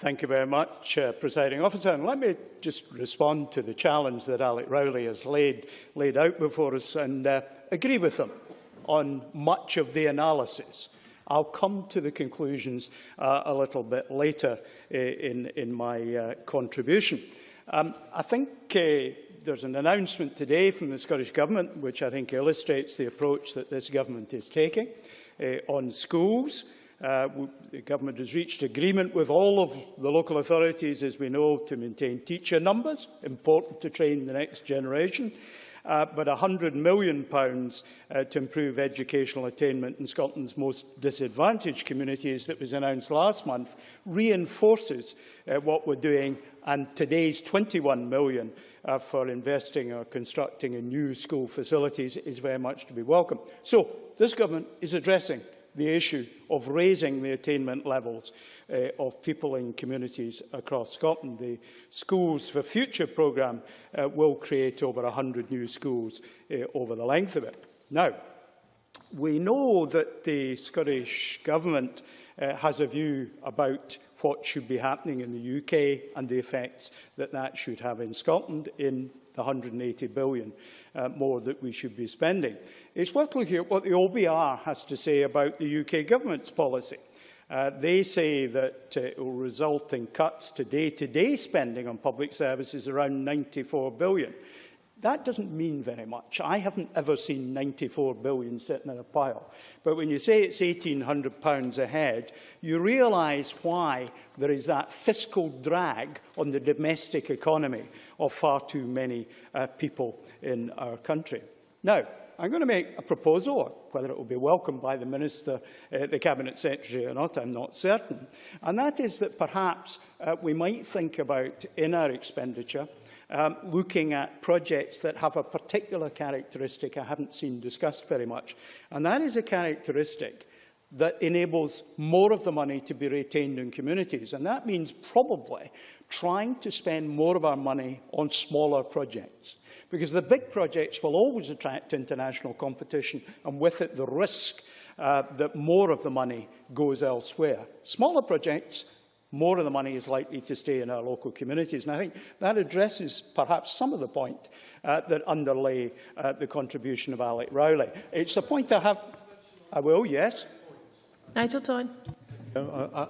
Thank you very much, Presiding Officer. And let me just respond to the challenge that Alec Rowley has laid out before us and agree with him on much of the analysis. I'll come to the conclusions a little bit later in my contribution. I think there's an announcement today from the Scottish Government which I think illustrates the approach that this Government is taking on schools. The Government has reached agreement with all of the local authorities, as we know, to maintain teacher numbers, important to train the next generation, but £100 million to improve educational attainment in Scotland's most disadvantaged communities that was announced last month reinforces what we're doing, and today's £21 million for investing or constructing in new school facilities is very much to be welcome. So this Government is addressing the issue of raising the attainment levels of people in communities across Scotland. The Schools for Future programme will create over 100 new schools over the length of it. Now, we know that the Scottish Government has a view about what should be happening in the UK and the effects that that should have in Scotland in the £180 billion more that we should be spending. It's worth looking at what the OBR has to say about the UK Government's policy. They say that it will result in cuts to day-to-day spending on public services around £94 billion. That doesn't mean very much. I haven't ever seen £94 billion sitting in a pile. But when you say it's £1,800 a head, you realise why there is that fiscal drag on the domestic economy of far too many people in our country. Now, I'm going to make a proposal, whether it will be welcomed by the Minister, the Cabinet Secretary or not, I'm not certain. And that is that perhaps we might think about, in our expenditure, looking at projects that have a particular characteristic I haven't seen discussed very much. And that is a characteristic that enables more of the money to be retained in communities. And that means probably trying to spend more of our money on smaller projects. Because the big projects will always attract international competition, and with it the risk that more of the money goes elsewhere. Smaller projects, more of the money is likely to stay in our local communities. And I think that addresses perhaps some of the point that underlay the contribution of Alec Rowley. It's a point I have. I will, yes. Nigel Toyne.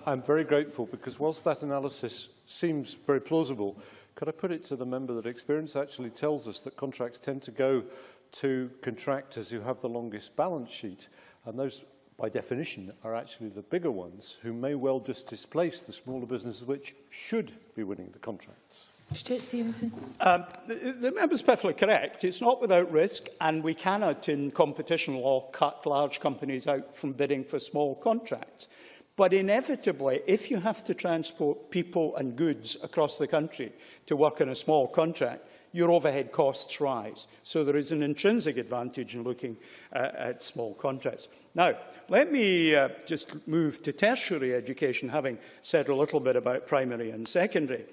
I'm very grateful because whilst that analysis seems very plausible, could I put it to the member that experience actually tells us that contracts tend to go to contractors who have the longest balance sheet, and those, by definition, are actually the bigger ones who may well just displace the smaller businesses which should be winning the contracts. Stewart Stevenson. The member is perfectly correct. It's not without risk, and we cannot, in competition law, cut large companies out from bidding for small contracts. But inevitably, if you have to transport people and goods across the country to work on a small contract, your overhead costs rise. So there is an intrinsic advantage in looking at small contracts. Now, let me just move to tertiary education, having said a little bit about primary and secondary.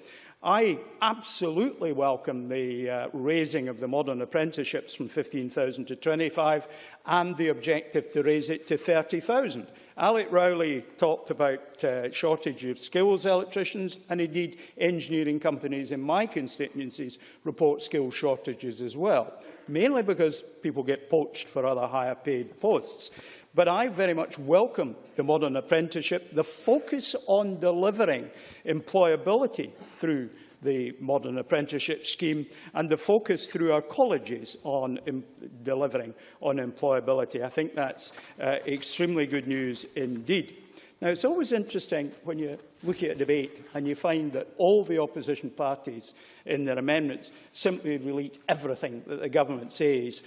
I absolutely welcome the raising of the modern apprenticeships from 15,000 to 25 and the objective to raise it to 30,000. Alec Rowley talked about shortage of skills electricians, and indeed engineering companies in my constituencies report skills shortages as well, mainly because people get poached for other higher paid posts. But I very much welcome the modern apprenticeship, the focus on delivering employability through the modern apprenticeship scheme, and the focus through our colleges on delivering on employability. I think that's extremely good news indeed. Now, it's always interesting when you look at a debate and you find that all the opposition parties in their amendments simply delete everything that the government says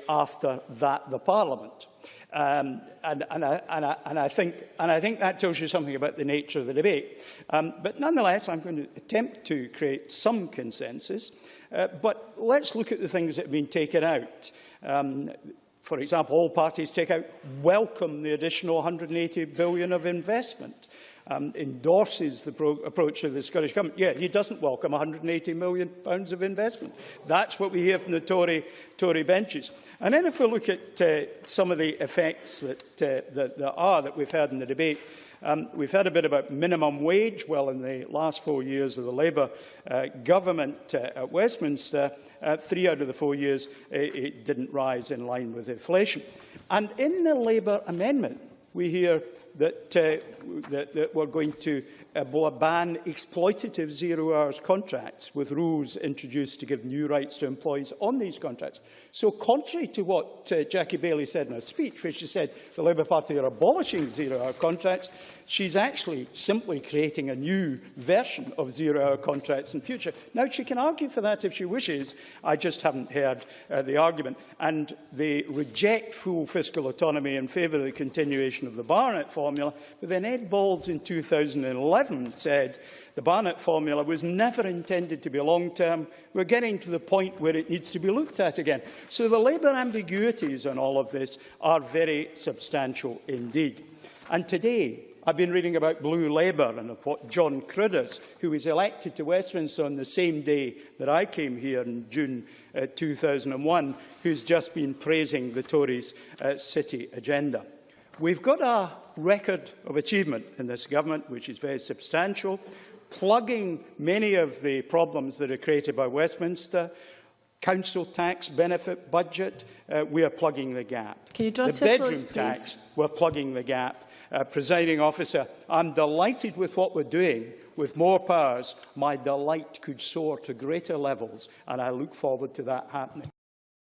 after that the Parliament. And I think that tells you something about the nature of the debate. But nonetheless, I'm going to attempt to create some consensus. But let's look at the things that have been taken out. For example, all parties take out welcome the additional £180 billion of investment. endorses the approach of the Scottish Government. Yeah, he doesn't welcome £180 million of investment. That's what we hear from the Tory benches. And then if we look at some of the effects that we've had in the debate, we've heard a bit about minimum wage. Well, in the last 4 years of the Labour government at Westminster, 3 out of the 4 years it didn't rise in line with inflation. And in the Labour amendment, we hear that we're going to ban exploitative zero-hours contracts, with rules introduced to give new rights to employees on these contracts. So contrary to what Jackie Baillie said in her speech, where she said the Labour Party are abolishing zero-hour contracts, she's actually simply creating a new version of zero-hour contracts in future. Now, she can argue for that if she wishes. I just haven't heard the argument. And they reject full fiscal autonomy in favour of the continuation of the Barnett formula. But then Ed Balls in 2011 said the Barnett formula was never intended to be long-term. We're getting to the point where it needs to be looked at again. So the Labour ambiguities on all of this are very substantial indeed. And today, I've been reading about Blue Labour and of what John Cruddas, who was elected to Westminster on the same day that I came here in June 2001, who's just been praising the Tories' city agenda. We've got a record of achievement in this government, which is very substantial, plugging many of the problems that are created by Westminster. Council tax benefit budget, we are plugging the gap. Can you draw the to a close, bedroom please? tax, we're plugging the gap. Presiding officer, I'm delighted with what we're doing. With more powers, my delight could soar to greater levels, and I look forward to that happening.